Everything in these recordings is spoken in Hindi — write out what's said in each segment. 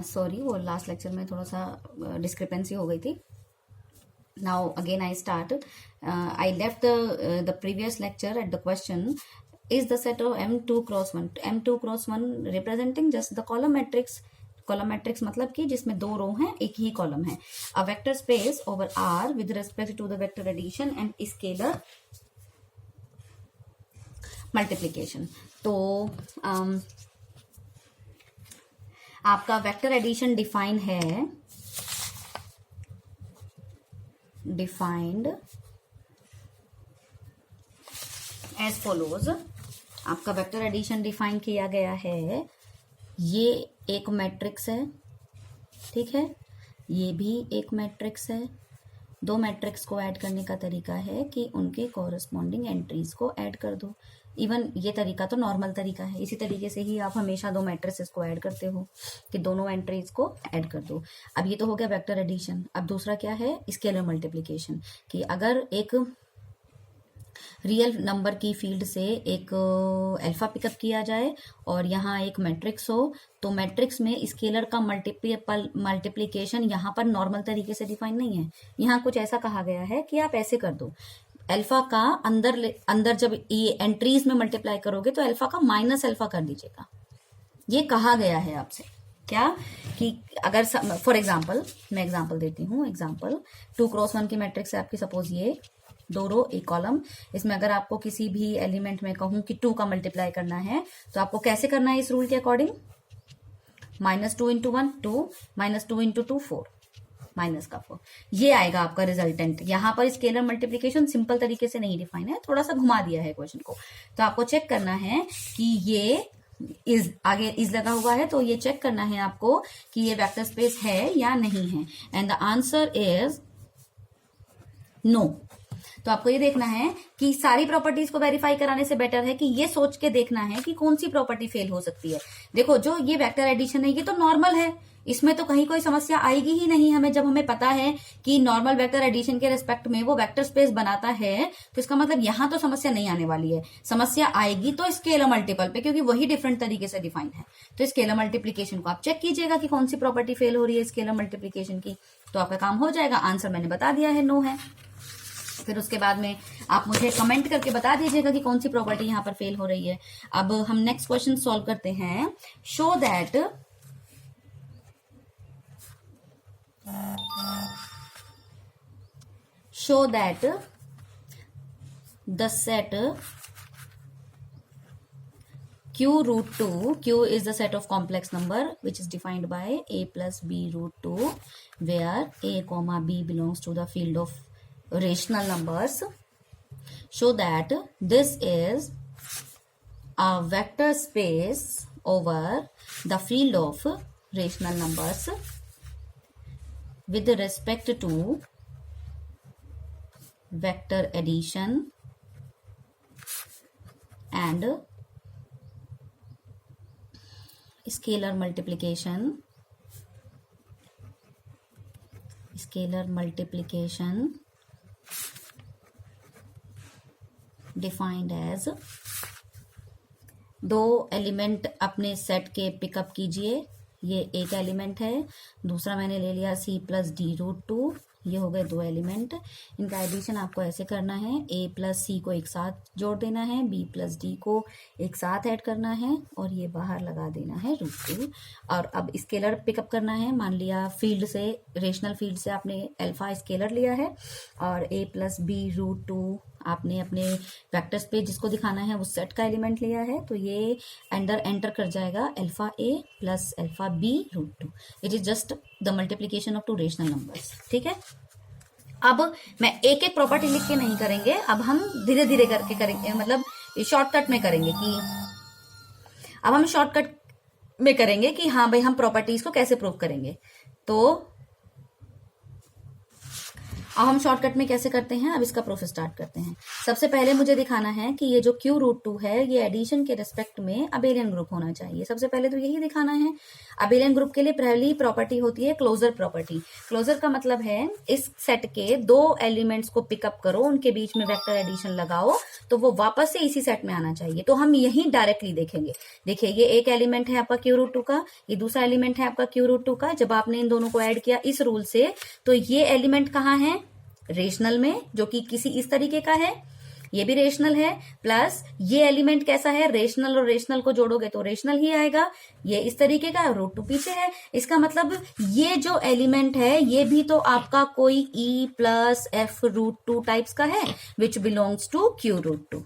सॉरी, वो लास्ट लेक्चर में थोड़ा सा डिस्क्रिपेंसी हो गई थी. Now again I start. I left the previous lecture at the question, is the set of M2 cross 1, M2 cross 1 representing just the column matrix. Column matrix मतलब कि जिसमें दो रो हैं, एक ही कॉलम है. A vector space over R with respect to the vector addition and scalar multiplication. तो आपका वेक्टर एडिशन डिफाइन है, डिफाइंड एज फॉलोज. आपका वेक्टर एडिशन डिफाइन किया गया है. ये एक मैट्रिक्स है, ठीक है, ये भी एक मैट्रिक्स है. दो मैट्रिक्स को ऐड करने का तरीका है कि उनके कॉरस्पॉन्डिंग एंट्रीज को ऐड कर दो. इवन ये तरीका तो नॉर्मल तरीका है. इसी तरीके से ही आप हमेशा दो मैट्रिसेस को ऐड करते हो कि दोनों एंट्रीज को ऐड कर दो. अब ये तो हो गया वेक्टर एडिशन. अब दूसरा क्या है, स्केलर मल्टीप्लिकेशन. कि अगर एक रियल नंबर की फील्ड से एक अल्फा पिकअप किया जाए और यहाँ एक मैट्रिक्स हो, तो मैट्रिक्स में स्केलर का मल्टीप्लिकेशन यहाँ पर नॉर्मल तरीके से डिफाइन नहीं है. यहाँ कुछ ऐसा कहा गया है कि आप ऐसे कर दो, अल्फा का अंदर जब ये एंट्रीज में मल्टीप्लाई करोगे तो अल्फा का माइनस अल्फा कर दीजिएगा. ये कहा गया है आपसे. क्या कि अगर फॉर एग्जाम्पल, मैं एग्जाम्पल देती हूँ. एग्जाम्पल 2 क्रॉस 1 की मैट्रिक्स है आपकी. सपोज ये दो रो एक कॉलम. इसमें अगर आपको किसी भी एलिमेंट में कहूं कि 2 का मल्टीप्लाई करना है तो आपको कैसे करना है इस रूल के अकॉर्डिंग. -2 × 1 2, -2 × 2 4, माइनस का 4. ये आएगा आपका रिजल्टेंट. यहाँ पर स्केलर मल्टीप्लिकेशन सिंपल तरीके से नहीं डिफाइन है, थोड़ा सा घुमा दिया है क्वेश्चन को. तो आपको चेक करना है कि ये इज आगे इज लगा हुआ है, तो ये चेक करना है आपको कि ये वेक्टर स्पेस है या नहीं है. And the answer is no. तो आपको ये देखना है कि सारी प्रॉपर्टीज को वेरीफाई कराने से बेटर है कि ये सोच के देखना है कि कौन सी प्रॉपर्टी फेल हो सकती है. देखो, जो ये वेक्टर एडिशन है ये तो नॉर्मल है, इसमें तो कहीं कोई समस्या आएगी ही नहीं. हमें जब हमें पता है कि नॉर्मल वेक्टर एडिशन के रेस्पेक्ट में वो वेक्टर स्पेस बनाता है, तो इसका मतलब यहां तो समस्या नहीं आने वाली है. समस्या आएगी तो स्केलर मल्टीपल पे, क्योंकि वही डिफरेंट तरीके से डिफाइन है. तो स्केलर मल्टीप्लीकेशन को आप चेक कीजिएगा कि कौन सी प्रॉपर्टी फेल हो रही है स्केलर मल्टीप्लीकेशन की, तो आपका काम हो जाएगा. आंसर मैंने बता दिया है, नो है. फिर उसके बाद में आप मुझे कमेंट करके बता दीजिएगा कि कौन सी प्रॉपर्टी यहां पर फेल हो रही है. अब हम नेक्स्ट क्वेश्चन सॉल्व करते हैं. Show that the set Q√2, Q is the set of complex number which is defined by a plus b√2 where a comma b belongs to the field of rational numbers. Show that this is a vector space over the field of rational numbers with respect to vector addition and scalar multiplication defined as. दो एलिमेंट अपने सेट के पिकअप कीजिए. ये एक एलिमेंट है, दूसरा मैंने ले लिया C+D√2. ये हो गए दो एलिमेंट. इनका एडिशन आपको ऐसे करना है, A + C को एक साथ जोड़ देना है, B + D को एक साथ ऐड करना है और ये बाहर लगा देना है √2. और अब स्केलर पिकअप करना है. मान लिया फील्ड से, रेशनल फील्ड से आपने अल्फा स्केलर लिया है और A + B√2 आपने अपने वेक्टर स्पेस जिसको दिखाना है उस सेट का एलिमेंट लिया है. तो ये अंडर एंटर कर जाएगा α_a + α_b√2. It is just the multiplication of two rational numbers. ठीक है. अब मैं एक एक प्रॉपर्टी लिख के नहीं करेंगे, अब हम धीरे धीरे करके करेंगे, मतलब शॉर्टकट में करेंगे कि अब हम शॉर्टकट में करेंगे कि हाँ भाई हम प्रॉपर्टीज को कैसे प्रूव करेंगे. तो अब हम शॉर्टकट में कैसे करते हैं, अब इसका प्रोसेस स्टार्ट करते हैं। सबसे पहले मुझे दिखाना है कि ये जो Q√2 है ये एडिशन के रिस्पेक्ट में अबेलियन ग्रुप होना चाहिए। सबसे पहले तो यही दिखाना है। अबेलियन ग्रुप के लिए पहली प्रॉपर्टी होती है क्लोजर प्रॉपर्टी। क्लोजर का मतलब है इस सेट के दो एलिमेंट्स को पिकअप करो, उनके बीच में वेक्टर एडिशन लगाओ तो वो वापस से इसी सेट में आना चाहिए। तो हम यही डायरेक्टली देखेंगे। देखिए ये एक एलिमेंट है आपका Q√2 का, ये दूसरा एलिमेंट है आपका Q√2 का। जब आपने इन दोनों को ऐड किया इस रूल से तो ये एलिमेंट कहाँ है, रेशनल में, जो कि किसी इस तरीके का है, ये भी रेशनल है। प्लस ये एलिमेंट कैसा है, रेशनल और रेशनल को जोड़ोगे तो रेशनल ही आएगा। ये इस तरीके का, √2 पीछे है। इसका मतलब ये जो एलिमेंट है ये भी तो आपका कोई E+ F√2 टाइप्स का है, which belongs to Q√2,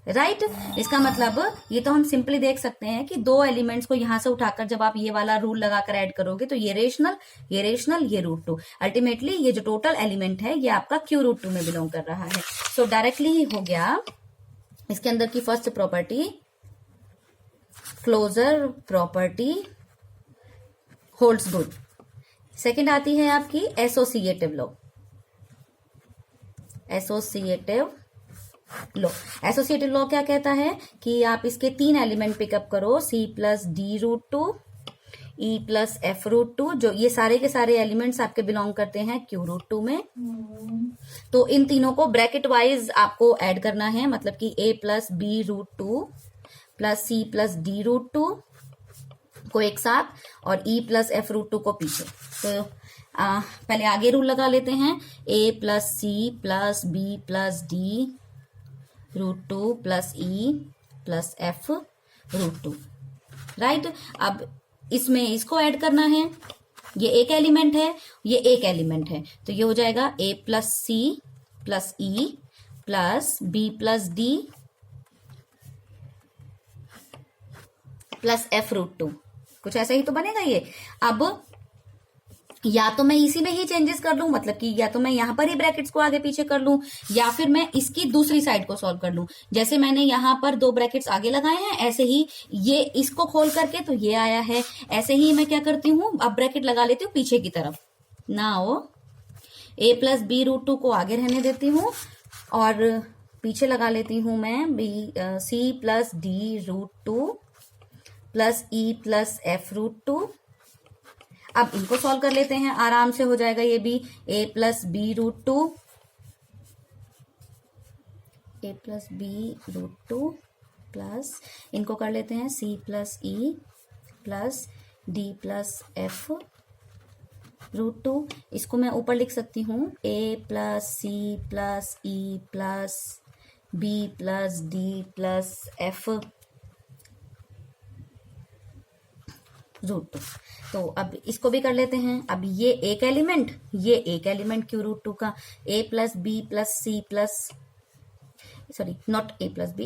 right. इसका मतलब ये तो हम सिंपली देख सकते हैं कि दो एलिमेंट्स को यहां से उठाकर जब आप ये वाला रूल लगाकर ऐड करोगे तो ये रेशनल, ये रेशनल, ये √2, अल्टीमेटली ये जो टोटल एलिमेंट है ये आपका Q√2 में बिलोंग कर रहा है। सो डायरेक्टली ही हो गया इसके अंदर की first property, closure property holds good. Second आती है आपकी associative law. Associative law, associative law क्या कहता है कि आप इसके तीन एलिमेंट पिकअप करो, C+D√2, E+F√2, जो ये सारे के सारे एलिमेंट्स आपके बिलोंग करते हैं Q√2 में। तो इन तीनों को ब्रैकेट वाइज आपको ऐड करना है, मतलब कि A+B√2 प्लस C+D√2 को एक साथ और E+F√2 को पीछे। तो पहले आगे रूल लगा लेते हैं, A+C+B+D √2 प्लस E+F√2, राइट। अब इसमें इसको ऐड करना है, ये एक एलिमेंट है, ये एक एलिमेंट है, तो ये हो जाएगा A+C plus E plus B+D plus F√2, कुछ ऐसा ही तो बनेगा ये। अब या तो मैं इसी में ही चेंजेस कर लूं, मतलब कि या तो मैं यहां पर ही ब्रैकेट्स को आगे पीछे कर लूं, या फिर मैं इसकी दूसरी साइड को सॉल्व कर लूं। जैसे मैंने यहां पर दो ब्रैकेट्स आगे लगाए हैं, ऐसे ही ये इसको खोल करके तो ये आया है। ऐसे ही मैं क्या करती हूं, अब ब्रैकेट लगा लेती हूँ पीछे की तरफ। नाउ A+B√2 को आगे रहने देती हूँ और पीछे लगा लेती हूं मैं C+D√2 प्लस E+F√2। अब इनको सॉल्व कर लेते हैं, आराम से हो जाएगा ये भी। A+B√2 प्लस इनको कर लेते हैं C+E प्लस D+F√2। इसको मैं ऊपर लिख सकती हूँ A+C+E प्लस B+D+F√2। तो अब इसको भी कर लेते हैं। अब ये एक एलिमेंट, ये एक एलिमेंट Q√2 का, A+B plus C plus, sorry not A+B,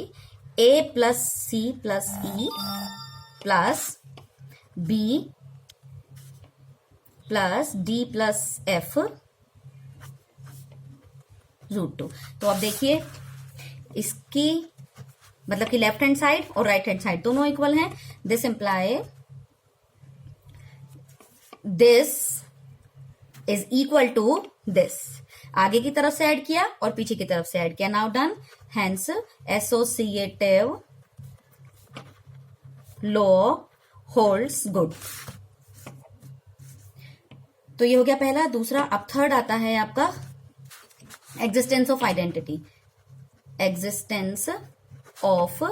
A+C plus E plus B plus D+F√2। तो अब देखिए इसकी मतलब कि लेफ्ट हैंड साइड और राइट हैंड साइड दोनों इक्वल हैं। This imply this is equal to this. आगे की तरफ से ऐड किया और पीछे की तरफ से ऐड किया, now done. Hence associative law holds good. तो ये हो गया पहला। दूसरा, अब थर्ड आता है आपका existence of identity. Existence of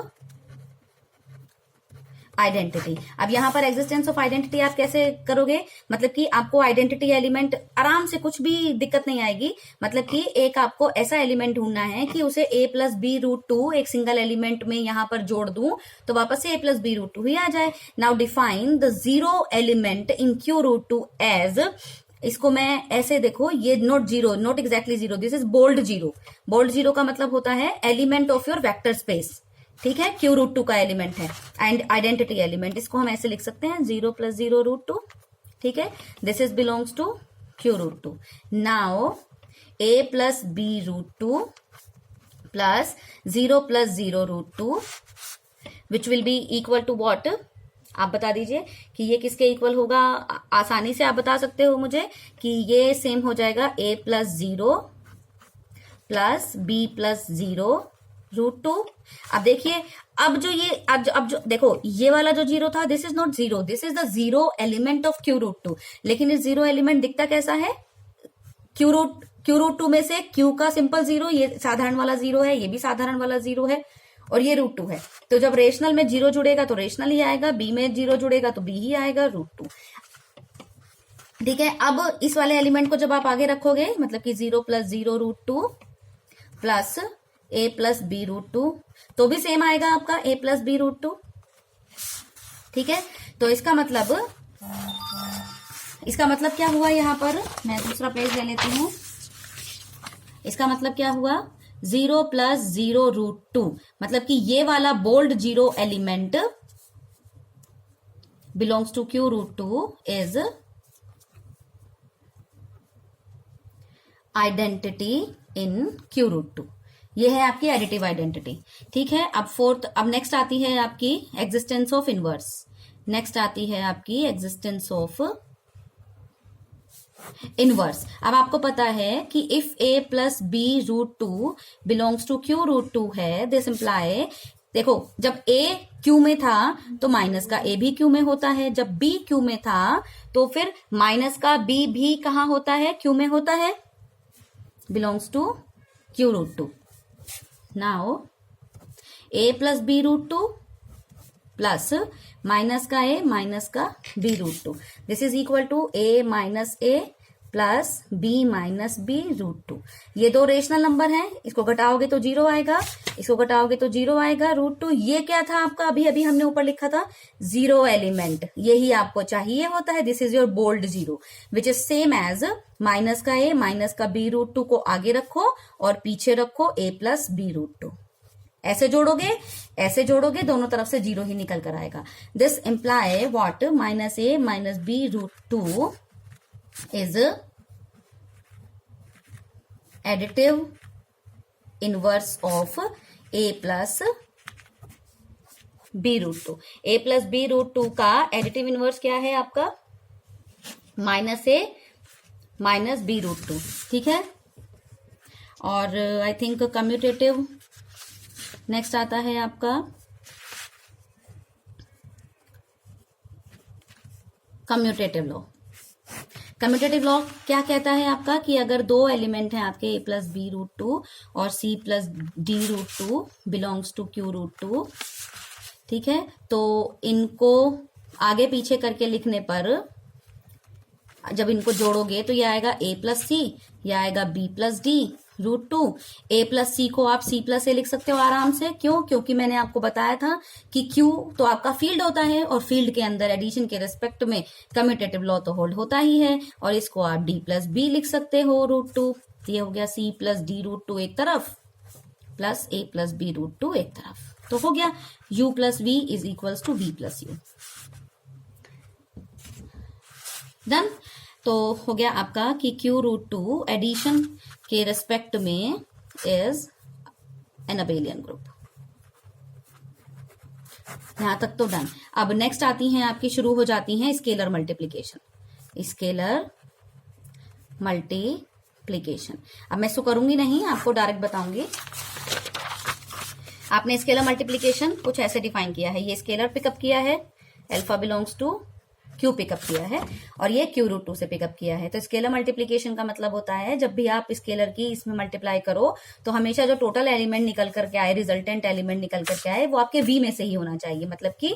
identity. अब यहां पर एग्जिस्टेंस ऑफ आइडेंटिटी आप कैसे करोगे, मतलब कि आपको आइडेंटिटी एलिमेंट आराम से, कुछ भी दिक्कत नहीं आएगी। मतलब कि एक आपको ऐसा एलिमेंट ढूंढना है कि उसे A+B√2 एक सिंगल एलिमेंट में यहां पर जोड़ दूं तो वापस से A+B√2 ही आ जाए। Now define the zero element in Q√2 as, इसको मैं ऐसे देखो, ये not zero, not exactly zero, this is bold zero. Bold zero का मतलब होता है element of your vector space, ठीक है। Q√2 का एलिमेंट है एंड आइडेंटिटी एलिमेंट, इसको हम ऐसे लिख सकते हैं 0 + 0 √2, ठीक है। This is belongs to Q√2। Now A+B√2 plus 0 + 0 √2 which will be equal to what, आप बता दीजिए कि ये किसके इक्वल होगा। आसानी से आप बता सकते हो मुझे कि ये सेम हो जाएगा a plus 0 plus b plus 0 √2। अब देखिए, अब जो देखो, ये वाला जो 0 था, this is not 0, this is the 0 element of q√2। लेकिन इस 0 एलिमेंट दिखता कैसा है, q√2 में से q का सिंपल 0, ये साधारण वाला 0 है, ये भी साधारण वाला 0 है, और ये √2 है। तो जब रेशनल में 0 जुड़ेगा तो रेशनल ही आएगा, b में 0 जुड़ेगा तो b ही आएगा, √2। ठीक है। अब इस वाले एलिमेंट को जब आप आगे रखोगे, मतलब कि 0 plus 0 √2 plus a plus b √2, तो भी सेम आएगा आपका a प्लस b √2। ठीक है। तो इसका मतलब क्या हुआ, यहां पर मैं दूसरा पेज ले लेती हूं। इसका मतलब क्या हुआ, 0 प्लस 0 √2, मतलब कि ये वाला bold 0 element belongs to q√2 is identity in q√2। ये है आपकी एडिटिव आइडेंटिटी। ठीक है। अब नेक्स्ट आती है आपकी एग्जिस्टेंस ऑफ इनवर्स। नेक्स्ट आती है आपकी एग्जिस्टेंस ऑफ इनवर्स। अब आपको पता है कि if a plus b √2 belongs to q√2 है, दिस इंप्लाई, देखो जब a q में था तो माइनस का a भी q में होता है, जब b q में था तो फिर माइनस का b भी कहाँ होता है, q में होता है, belongs to q√2। Now a plus b √2 plus minus का a माइनस का b √2, this is equal to a minus a plus b minus b √2। ये दो रेशनल नंबर हैं, इसको घटाओगे तो 0 आएगा, इसको घटाओगे तो 0 आएगा, √2। ये क्या था आपका, अभी अभी हमने ऊपर लिखा था 0 एलिमेंट, यही आपको चाहिए होता है। This is your bold 0 which is same as minus का a माइनस का b √2 को आगे रखो और पीछे रखो a प्लस b √2। ऐसे जोड़ोगे दोनों तरफ से 0 ही निकल कर आएगा। This imply what, minus a minus b √2 is additive inverse of a plus b √2। a plus b √2 का एडिटिव इनवर्स क्या है आपका, माइनस a माइनस b √2। ठीक है। और आई थिंक कम्यूटेटिव नेक्स्ट आता है आपका कम्यूटेटिव लॉ। कम्यूटेटिव लॉ क्या कहता है आपका कि अगर दो एलिमेंट हैं आपके a प्लस b √2 और c plus d √2 belongs to q√2, ठीक है, तो इनको आगे पीछे करके लिखने पर जब इनको जोड़ोगे तो ये आएगा a प्लस c, यह आएगा b plus d √2। a plus c को आप c प्लस a लिख सकते हो आराम से। क्यों? क्योंकि मैंने आपको बताया था कि q तो आपका फील्ड होता है और फील्ड के अंदर एडिशन के रेस्पेक्ट में कम्यूटेटिव लॉ तो होल्ड होता ही है, और इसको आप d प्लस b लिख सकते हो √2। ये हो गया c प्लस d √2 एक तरफ प्लस a प्लस b √2 एक तरफ, तो हो गया u plus v is equals to v plus u। Done. तो हो गया आपका कि q√2 एडिशन के रेस्पेक्ट में इज एन अबेलियन ग्रुप। यहां तक तो डन। अब नेक्स्ट आती हैं आपकी, शुरू हो जाती हैं स्केलर मल्टीप्लीकेशन। स्केलर मल्टीप्लीकेशन अब मैं इसको करूंगी नहीं, आपको डायरेक्ट बताऊंगी। आपने स्केलर मल्टीप्लीकेशन कुछ ऐसे डिफाइन किया है, ये स्केलर पिकअप किया है, alpha belongs to Q pickup किया है और ये q√2 से पिकअप किया है। तो स्केलर मल्टीप्लीकेशन का मतलब होता है जब भी आप स्केलर की इसमें मल्टीप्लाई करो तो हमेशा जो टोटल एलिमेंट निकल करके आए, रिजल्टेंट एलिमेंट निकल करके आए, वो आपके v में से ही होना चाहिए। मतलब कि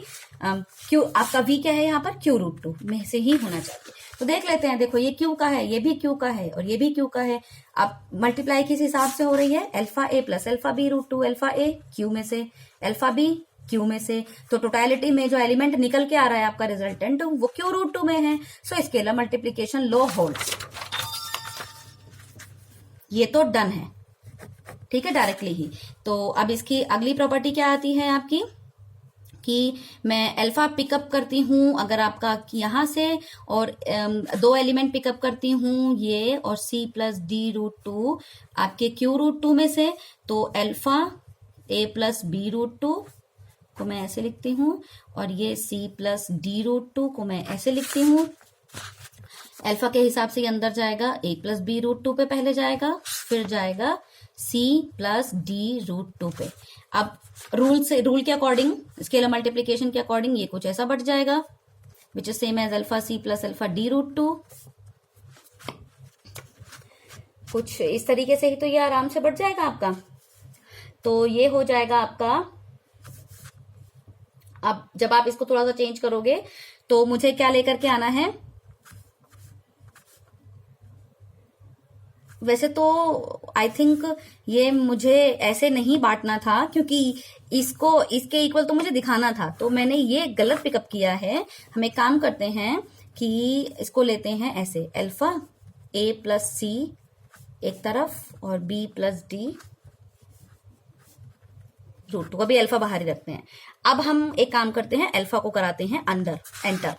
q आपका v क्या है यहाँ पर, q√2 में से ही होना चाहिए। तो देख लेते हैं, देखो ये q का है, ये भी q का है और ये भी q का है। अब मल्टीप्लाई किस हिसाब से हो रही है, alpha a plus alpha b √2, alpha a q में से, अल्फा b q में से, तो टोटलिटी में जो एलिमेंट निकल के आ रहा है आपका रिजल्टेंट वो q√2 में है। So scalar multiplication law holds. ये तो डन है, ठीक है, डायरेक्टली ही। तो अब इसकी अगली प्रॉपर्टी क्या आती है आपकी कि मैं अल्फा पिकअप करती हूं अगर आपका यहां से, और दो एलिमेंट पिकअप करती हूं ये और c प्लस d √2 आपके q√2 में से, तो अल्फा a प्लस b √2 को मैं ऐसे लिखती हूँ, और ये c प्लस d√2 को मैं ऐसे लिखती हूँ। अल्फा के हिसाब से ये अंदर जाएगा, a प्लस b√2 पे पहले जाएगा, फिर जाएगा c प्लस d√2 पे। अब रूल के अकॉर्डिंग, स्केलर मल्टीप्लीकेशन के अकॉर्डिंग ये कुछ ऐसा बढ़ जाएगा, which is same as alpha c plus alpha d√2। कुछ इस तरीके से ही तो ये आराम से बढ़ जाएगा आपका। तो ये हो जाएगा आपका। अब जब आप इसको थोड़ा सा चेंज करोगे तो मुझे क्या लेकर के आना है, वैसे तो आई थिंक ये मुझे ऐसे नहीं बांटना था, क्योंकि इसको इसके इक्वल तो मुझे दिखाना था, तो मैंने ये गलत पिकअप किया है। हम एक काम करते हैं कि इसको लेते हैं ऐसे, अल्फा a प्लस सी एक तरफ और b प्लस d√2, अभी अल्फा बाहर ही रखते हैं। अब हम एक काम करते हैं, अल्फा को कराते हैं अंदर, enter,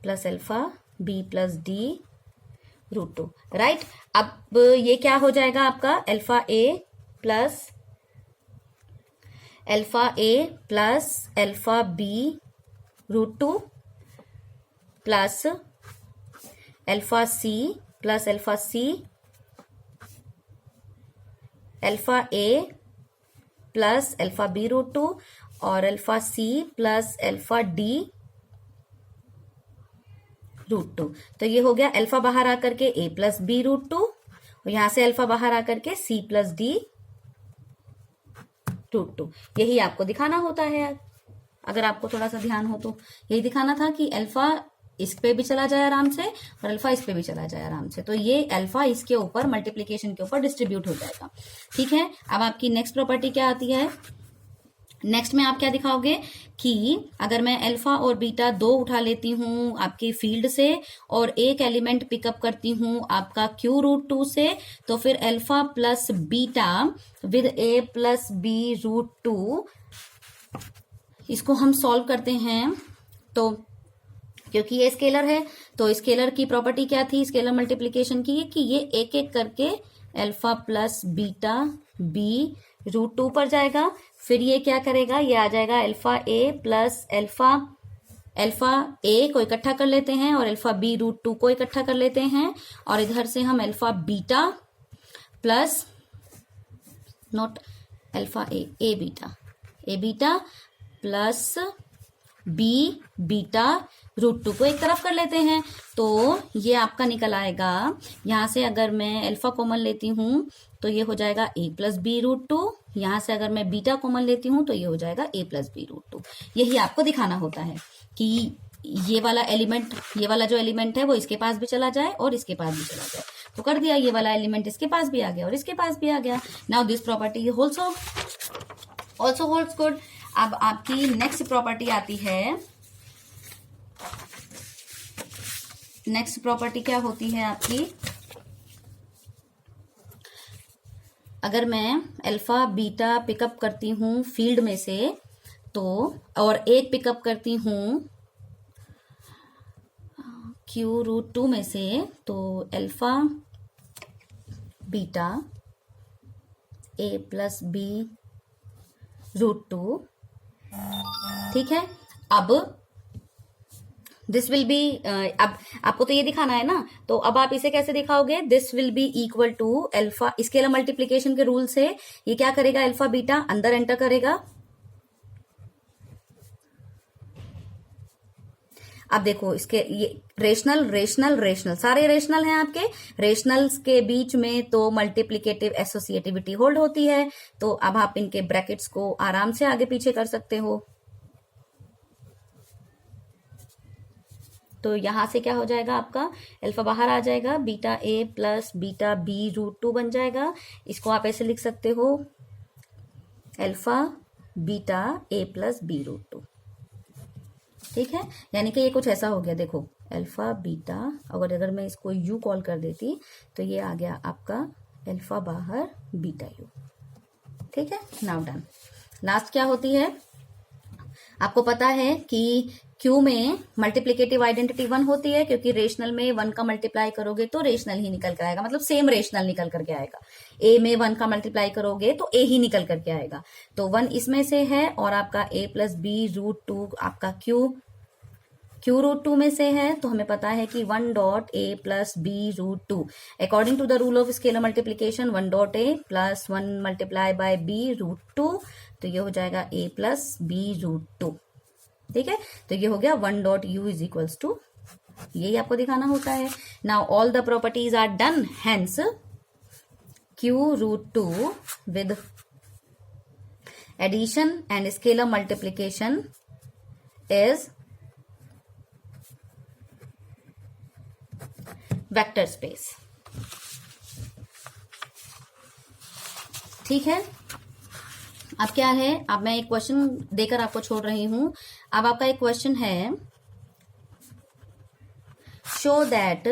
plus alpha b plus d√2, right. अब ये क्या हो जाएगा आपका, alpha a plus alpha b√2 plus alpha c plus alpha c, alpha a plus alpha b√2 और alpha c plus alpha d√2। तो ये हो गया अल्फा बाहर आकर के a प्लस b√2, और यहां से अल्फा बाहर आकर के c प्लस d√2। यही आपको दिखाना होता है, अगर आपको थोड़ा सा ध्यान हो तो यही दिखाना था कि अल्फा इस पे भी चला जाए आराम से और अल्फा इस पे भी चला जाए आराम से, तो ये अल्फा इसके ऊपर मल्टीप्लीकेशन के ऊपर डिस्ट्रीब्यूट हो जाएगा। ठीक है, अब आपकी नेक्स्ट प्रॉपर्टी क्या आती है, नेक्स्ट में आप क्या दिखाओगे कि अगर मैं अल्फा और बीटा दो उठा लेती हूं आपके फील्ड से और एक एलिमेंट पिकअप करती हूं आपका q√2 से, तो फिर alpha plus beta with a plus b√2, इसको हम सॉल्व करते हैं। तो क्योंकि ये स्केलर है, तो स्केलर की प्रॉपर्टी क्या थी स्केलर मल्टीप्लीकेशन की, कि ये एक एक करके अल्फा प्लस बीटा b√2 पर जाएगा। फिर ये क्या करेगा, ये आ जाएगा alpha a plus alpha a को इकट्ठा कर लेते हैं और अल्फा b√2 को इकट्ठा कर लेते हैं, और इधर से हम alpha beta plus not alpha a beta plus b√2 को एक तरफ कर लेते हैं। तो ये आपका निकल आएगा, यहां से अगर मैं अल्फा कॉमन लेती हूं तो ये हो जाएगा a प्लस b√2, यहां से अगर मैं बीटा कॉमन लेती हूं तो ये हो जाएगा a प्लस b√2। यही आपको दिखाना होता है कि ये वाला एलिमेंट, ये वाला जो एलिमेंट है वो इसके पास भी चला जाए और इसके पास भी चला जाए। तो कर दिया, ये वाला एलिमेंट इसके पास भी आ गया और इसके पास भी आ गया। Now this property also holds good. अब आपकी नेक्स्ट प्रॉपर्टी आती है, नेक्स्ट प्रॉपर्टी क्या होती है आपकी, अगर मैं अल्फा बीटा पिकअप करती हूं फील्ड में से तो, और एक पिकअप करती हूं q√2 में से, तो alpha beta a plus b√2, ठीक है। अब दिस विल बी, अब आपको तो ये दिखाना है ना, तो अब आप इसे कैसे दिखाओगे, this will be equal to alpha, scalar multiplication के रूल से ये क्या करेगा, अल्फा बीटा अंदर एंटर करेगा। अब देखो इसके ये रेशनल सारे रेशनल हैं आपके, रेशनल्स के बीच में तो मल्टीप्लिकेटिव एसोसिएटिविटी होल्ड होती है, तो अब आप इनके ब्रैकेट्स को आराम से आगे पीछे कर सकते हो। तो यहां से क्या हो जाएगा आपका, अल्फा बाहर आ जाएगा, beta a plus beta b√2 बन जाएगा। इसको आप ऐसे लिख सकते हो, alpha beta a plus b√2, ठीक है। यानी कि ये कुछ ऐसा हो गया, देखो अल्फा बीटा, अगर मैं इसको u कॉल कर देती तो ये आ गया आपका अल्फा बाहर बीटा u, ठीक है। Now done. लास्ट क्या होती है, आपको पता है कि Q में मल्टीप्लिकेटिव आइडेंटिटी 1 होती है, क्योंकि रेशनल में 1 का मल्टीप्लाई करोगे तो रेशनल ही निकल कर आएगा, मतलब सेम रेशनल निकल करके आएगा। A में 1 का मल्टीप्लाई करोगे तो A ही निकल करके आएगा। तो 1 इसमें से है और आपका A प्लस बी रूट 2 आपका Q रूट 2 में से है, तो हमें पता है कि 1 dot A plus B root 2 according to the rule of scalar multiplication 1 dot A plus 1 multiply by B root 2, तो ये हो जाएगा A प्लस बी रूट 2। ठीक है, तो ये हो गया 1 dot U is equals to, यही आपको दिखाना होता है। Now all the properties are done, hence Q root 2 with addition and scalar multiplication is vector space. ठीक है, अब क्या है, अब मैं एक क्वेश्चन देकर आपको छोड़ रही हूं। अब आपका एक क्वेश्चन है, show that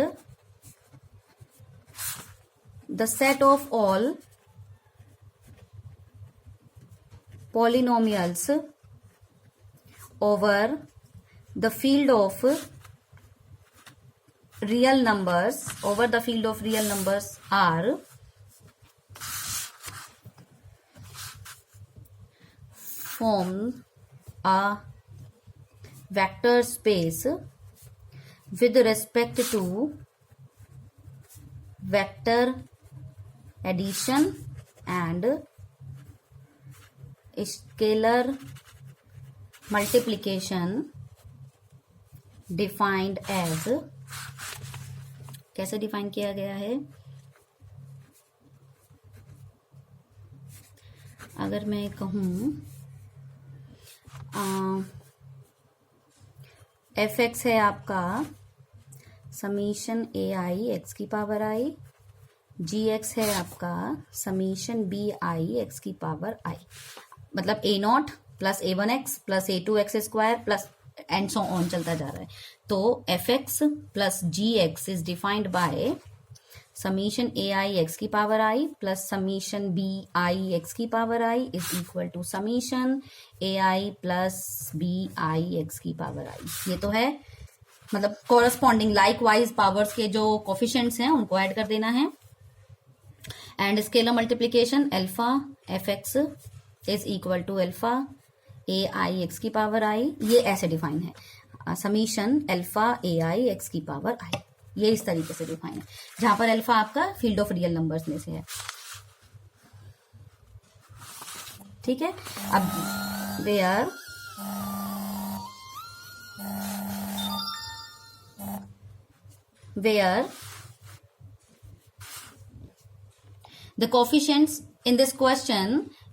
the set of all polynomials over the field of real numbers over the field of real numbers are form a vector space with respect to vector addition and scalar multiplication defined as, कैसे डिफाइन किया गया है, अगर मैं कहूं एफ एक्स है आपका समीशन ए आई एक्स की पावर आई, जी एक्स है आपका समीशन बी आई एक्स की पावर आई, मतलब a naught plus a one x plus a two x square plus and so on चलता जा रहा है। तो f x plus g x is defined by summation a i x की power i plus summation b i x की power i is equal to summation a i plus b i x की पावर आई। ये तो है, मतलब कॉरस्पॉन्डिंग लाइक वाइज पावर्स के जो कोफिशिएंट्स हैं उनको ऐड कर देना है। And scalar multiplication alpha f x is equal to alpha a i x की पावर आई, ये ऐसे डिफाइन है, summation alpha a i x की पावर आई, ये इस तरीके से डिफाइन है, जहां पर अल्फा आपका फील्ड ऑफ रियल नंबर्स में से है। ठीक है, अब where the coefficients in this question